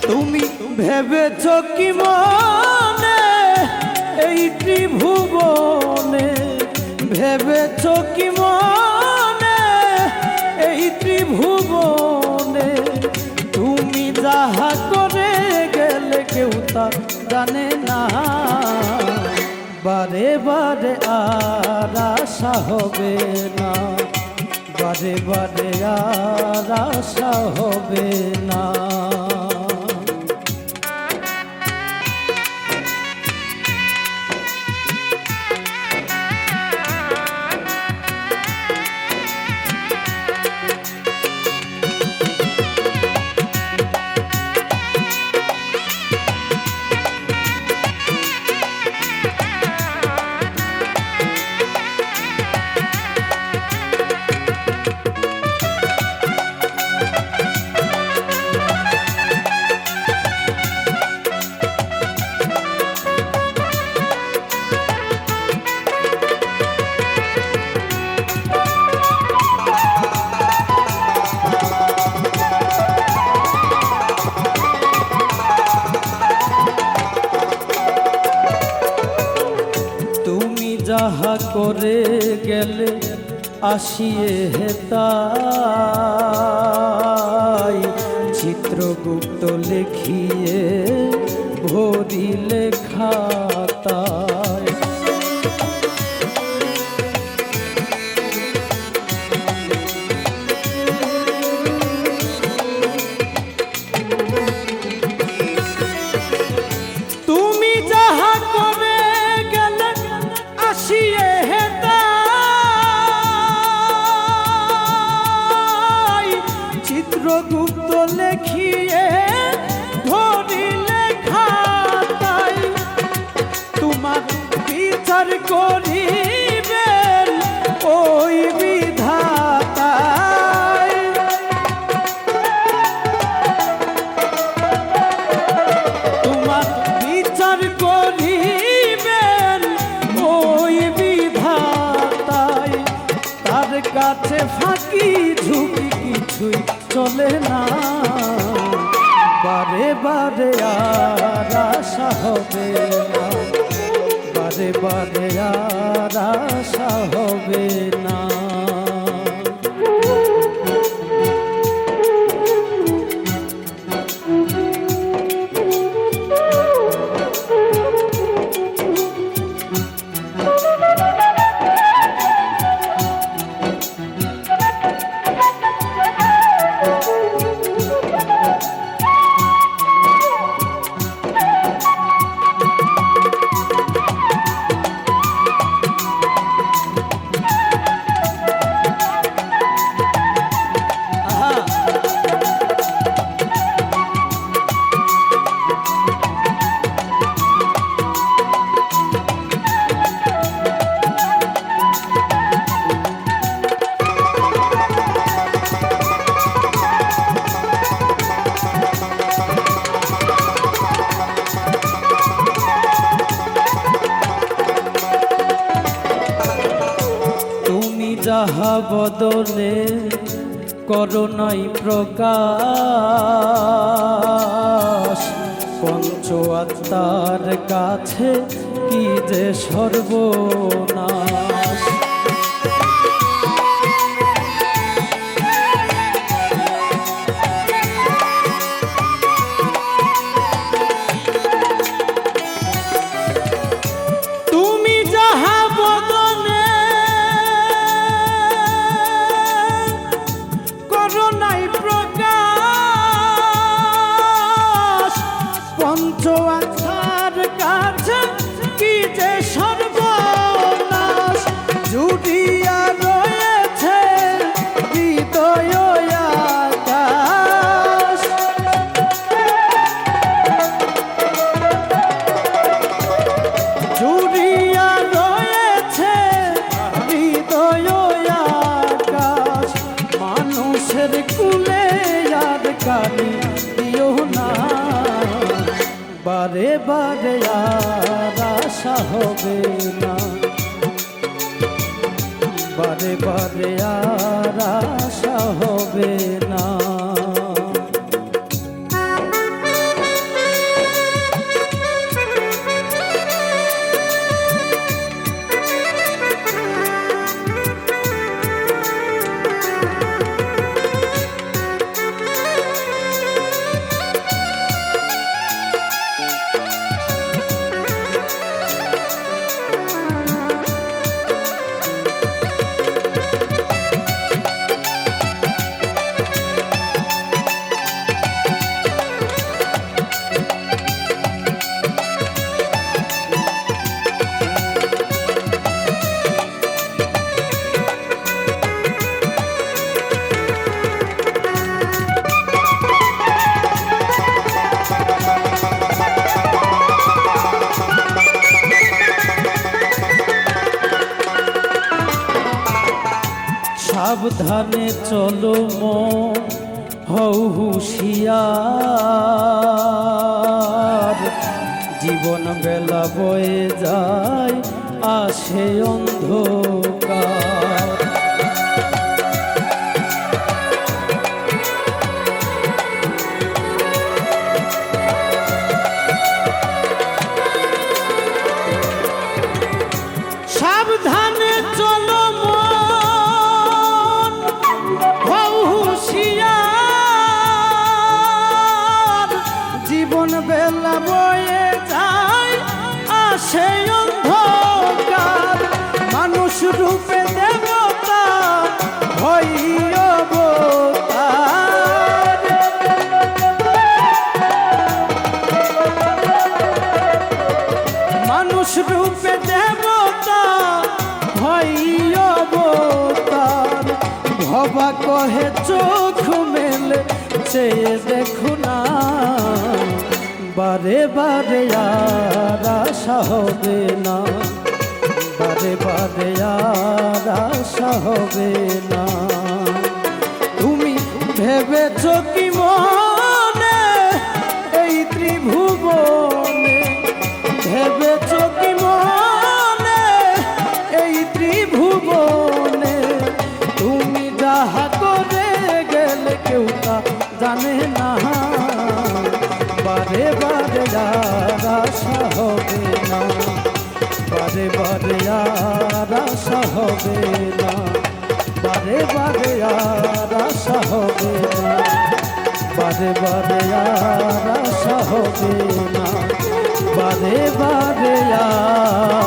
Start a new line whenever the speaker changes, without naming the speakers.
তুমি ভেবেছ কি মনে এই ত্রিভুবনে, ভেবেছ কি মনে এই ত্রিভুবনে, তুমি যাহা করে গেলে কেউ তা জানে না। বারে বারে আর আশা হবে না, বারে বারে আর আশা হবে না। যাহা করে গেলে আসিয়ে হেতাই, চিত্রগুপ্ত লিখিয়ে ভরিলে খাতায়। তুমি যাহা করে গেলে আসিয়ে হেতাই, চিত্রগুপ্ত লিখিয়ে ধরিলে খাতায়। তোমার বিচার করিবেন ওই বিধাতায়। তোমার বিচার করিবেন ওই বিধাতায়। তার কাছে ফাঁকি ঝুঁকি কিছুই চলে না। বারে বারে আর আশা হবে না, বারে বারে আর আশা হবে না। যাহা বদলে করোনাই প্রকাশ, পঞ্চ আত্মার কাছে কি যে সর্বনাশ। তুমি যাহা বদলে করোনাই প্রকাশ, পঞ্চ আত্মার কাছে কি যে সর্বনাশ। জুড়িয়া রয়েছে হৃদয় আকাশ। জুড়িয়া রয়েছে হৃদয় আকাশ। মানুষের কুলে আর কালি দিও না। বারে বারে আর আশা হবে না, বারে বারে আর আশা হবে না। সাবধানে চলো মন হও হুঁশিয়ার, জীবন বেলা বয়ে যায় আসে অন্ধকার। সাবধানে চলো মন হও হুঁশিয়ার, জীবন বেলা বয়ে যায় আসে অন্ধকার। মানুষ রূপে দেবতা হই অবতার, মানুষ রূপে দেবতা হই অবতার। ভবা কহে চোখ মেলে চেয়ে দেখো না, বারে বারে আর আশা হবে না, বারে বারে আর আশা হবে না। তুমি ভেবেছ কি মনে এই ত্রিভুবনে, ভেবেছ কি মনে এই ত্রিভুবনে, তুমি যাহা করে গেলে কেউ তা জানে না। বারে বারে আর আশা হবে না, বারে বারে আর আশা হবে না, বারে বারে আর আশা হবে না, বারে বারে আর আশা হবে না, বারে বারে আর